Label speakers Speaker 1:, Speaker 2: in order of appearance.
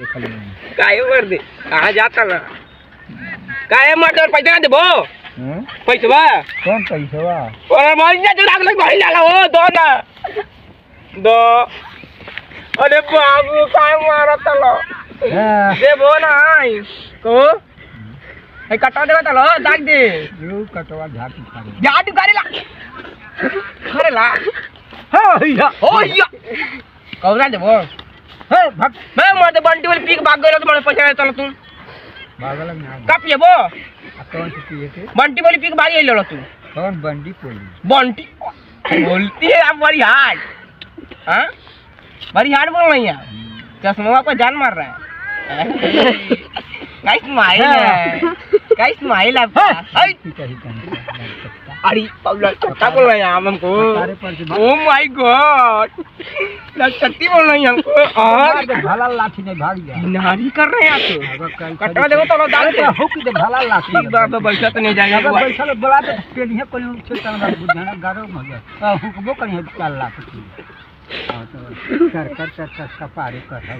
Speaker 1: काय वर दे कहाँ जाता ना काय मर्द पैसा दे बो पैसा
Speaker 2: कौन पैसा
Speaker 1: और महीना जो लाग लग भाई लाला हो दो ना दो अरे बाबू काय मारा तलो दे बो ना आई को है कटा देवा तलो दाग दे
Speaker 2: यू कटवा झाटू
Speaker 1: करे ला करे ला हो या कौरा दे बो हे भग मैं मर्द बंटी वाली पीक भाग गयो तो મને पैसा तलो तू
Speaker 2: भागल ना
Speaker 1: कापिए बो
Speaker 2: कौन सी पिए थे
Speaker 1: बंटी वाली पीक भाग ले लो तू
Speaker 2: कौन बंडी पोली
Speaker 1: बंटी बोलती है आप बड़ी हार्ड हाँ बड़ी हार्ड बोल रही है चश्मा को जान मार रहा है काय स्माइल है काय स्माइल है अरे पगला क्या बोल रहे हैं आप हमको ओ माय गॉड लटकती बोल रही हैं हमको और
Speaker 2: भाला लाठी नहीं भाग गया
Speaker 1: नारी कर रहे हैं आप कटवा देखो तो डाल दे
Speaker 2: हो कि भाला लाठी
Speaker 1: ठीक बाबा बैठा तो नहीं जाएगा
Speaker 2: अगर बैठा तो बुला दे पेड़ है कोई छोटा ना बुझाना गारो मगर हुकबो कहीं 4 लाख हां तो कर सपारे कर है